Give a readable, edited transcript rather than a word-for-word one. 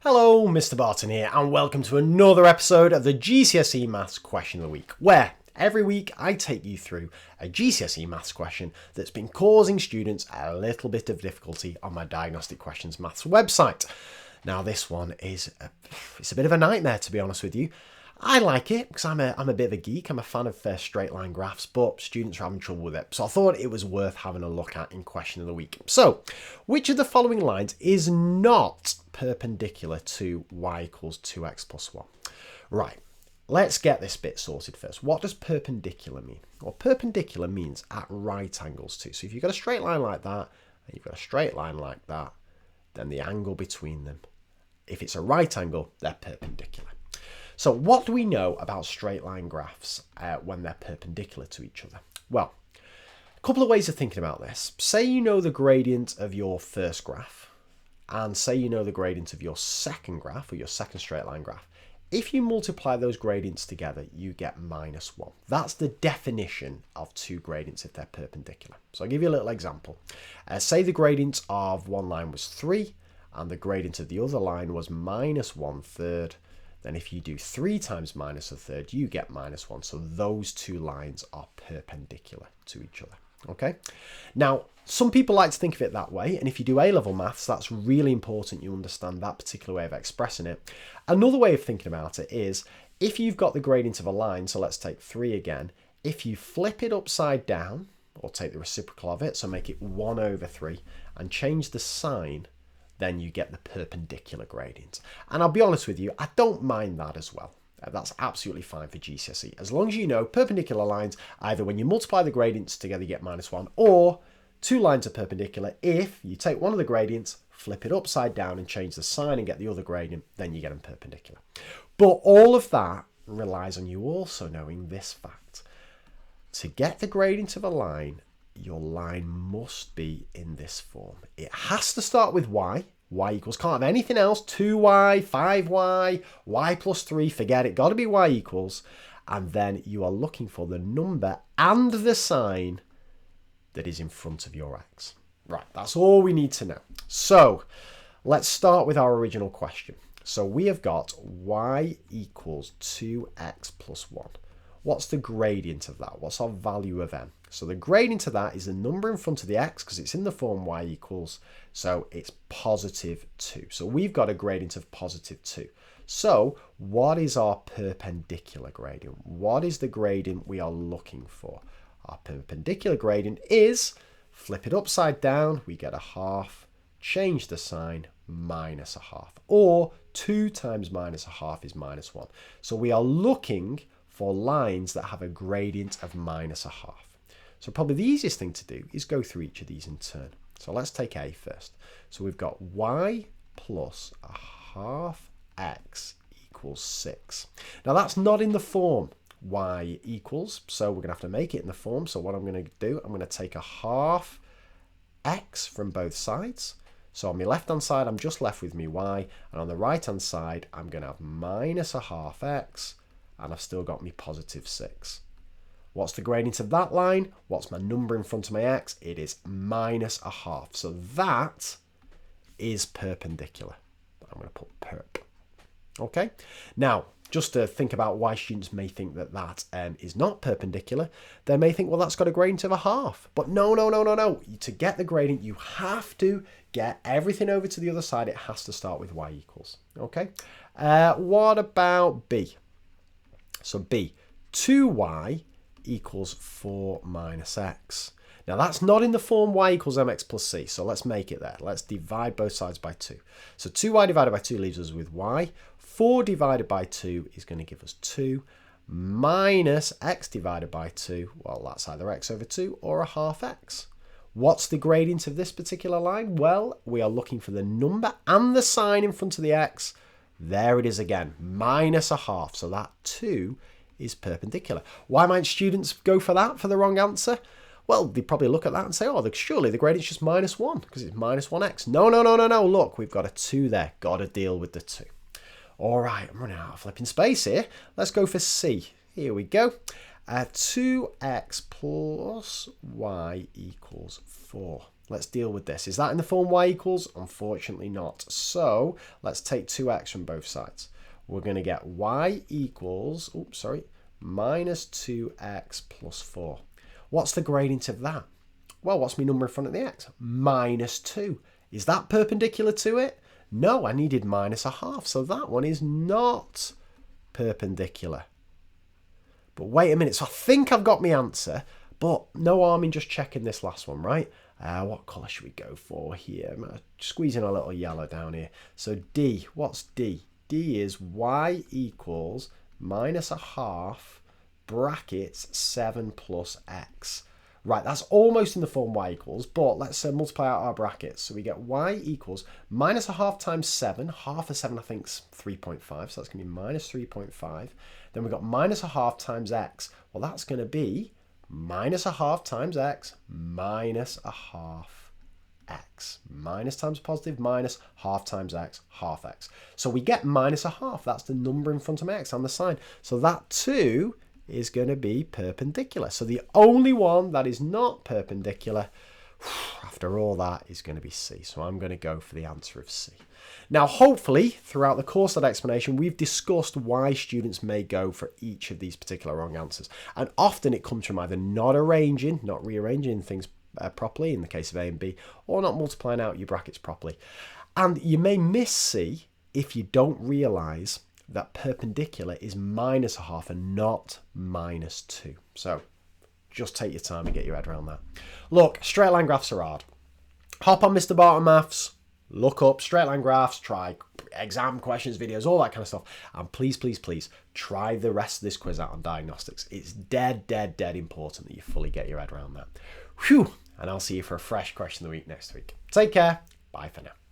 Hello, Mr. Barton here, and welcome to another episode of the GCSE Maths Question of the Week, where every week I take you through a GCSE Maths question that's been causing students a little bit of difficulty on my Diagnostic Questions Maths website. Now, this one is it's a bit of a nightmare, to be honest with you. I like it because I'm a bit of a geek. I'm a fan of straight line graphs, but students are having trouble with it. So I thought it was worth having a look at in Question of the Week. So, which of the following lines is not perpendicular to y equals 2x plus 1? Right, let's get this bit sorted first. What does perpendicular mean? Well, perpendicular means at right angles to. So if you've got a straight line like that, and you've got a straight line like that, then the angle between them, if it's a right angle, they're perpendicular. So what do we know about straight line graphs when they're perpendicular to each other? Well, a couple of ways of thinking about this. Say you know the gradient of your first graph, and say you know the gradient of your second graph, or your second straight line graph. If you multiply those gradients together, you get minus 1. That's the definition of two gradients if they're perpendicular. So I'll give you a little example. Say the gradient of one line was 3, and the gradient of the other line was minus 1/3. Then if you do 3 times minus 1/3, you get minus 1. So those two lines are perpendicular to each other. Okay. Now, some people like to think of it that way. And if you do A-level maths, that's really important you understand that particular way of expressing it. Another way of thinking about it is if you've got the gradient of a line, so let's take 3 again. If you flip it upside down, or take the reciprocal of it, so make it 1/3, and change the sign, then you get the perpendicular gradient. And I'll be honest with you, I don't mind that as well. That's absolutely fine for GCSE. As long as you know perpendicular lines, either when you multiply the gradients together you get minus 1, or two lines are perpendicular if you take one of the gradients, flip it upside down and change the sign and get the other gradient, then you get them perpendicular. But all of that relies on you also knowing this fact. To get the gradient of a line, your line must be in this form. It has to start with y. Y equals, can't have anything else. 2y, 5y, y plus 3, forget it. Got to be y equals. And then you are looking for the number and the sign that is in front of your x. Right, that's all we need to know. So let's start with our original question. So we have got y equals 2x plus 1. What's the gradient of that? What's our value of m? So the gradient of that is the number in front of the x because it's in the form y equals, so it's positive 2. So we've got a gradient of positive 2. So what is our perpendicular gradient? What is the gradient we are looking for? Our perpendicular gradient is, flip it upside down, we get a half, change the sign, minus a half. Or 2 times minus a half is minus 1. So we are looking for lines that have a gradient of minus a half. So probably the easiest thing to do is go through each of these in turn. So let's take A first. So we've got y plus a half x equals 6. Now that's not in the form y equals, so we're going to have to make it in the form. So what I'm going to do, I'm going to take a half x from both sides. So on my left hand side, I'm just left with me y, and on the right hand side, I'm going to have minus a half x, and I've still got me positive 6. What's the gradient of that line? What's my number in front of my x? It is minus a half. So that is perpendicular. I'm going to put perp. Okay. Now, just to think about why students may think that that is not perpendicular, they may think, well, that's got a gradient of a half. But no. To get the gradient, you have to get everything over to the other side. It has to start with y equals. Okay. What about B? So B, 2y equals 4 minus x. Now that's not in the form y equals mx plus c, so let's make it there. Let's divide both sides by 2. So 2y divided by 2 leaves us with y. 4 divided by 2 is going to give us 2 minus x divided by 2. Well, that's either x over 2 or a half x. What's the gradient of this particular line? Well, we are looking for the number and the sign in front of the x. There it is again, minus a half. So that 2 is perpendicular. Why might students go for that, for the wrong answer? Well, they probably look at that and say, oh, surely the gradient's just minus 1 because it's minus 1x. No. Look, we've got a 2 there. Got to deal with the 2. All right, I'm running out of flipping space here. Let's go for C. Here we go. 2x plus y equals 4. Let's deal with this. Is that in the form y equals? Unfortunately not. So let's take 2x from both sides. We're going to get y equals, minus 2x plus 4. What's the gradient of that? Well, what's my number in front of the x? Minus 2. Is that perpendicular to it? No, I needed minus a half, so that one is not perpendicular. But wait a minute, so I think I've got my answer, but no harm in just checking this last one, right? What colour should we go for here? I'm going to squeeze in a little yellow down here. So D, what's D? D is y equals minus a half brackets 7 plus x. Right, that's almost in the form y equals, but let's multiply out our brackets. So we get y equals minus a half times 7. Half of 7, I think, is 3.5, so that's going to be minus 3.5. Then we've got minus a half times x. Well, that's going to be minus a half times x minus a half x. Minus times positive, minus half times x, half x. So we get minus a half. That's the number in front of x and the sign. So that too is going to be perpendicular. So the only one that is not perpendicular after all that is going to be C. So I'm going to go for the answer of C. Now, hopefully, throughout the course of that explanation, we've discussed why students may go for each of these particular wrong answers. And often it comes from either not rearranging things properly in the case of A and B, or not multiplying out your brackets properly. And you may miss C if you don't realise that perpendicular is minus a half and not minus 2. So just take your time and get your head around that. Look, straight line graphs are hard. Hop on Mr. Barton Maths, look up straight line graphs, try exam questions, videos, all that kind of stuff. And please, please, please try the rest of this quiz out on diagnostics. It's dead important that you fully get your head around that. Whew. And I'll see you for a fresh question of the week next week. Take care. Bye for now.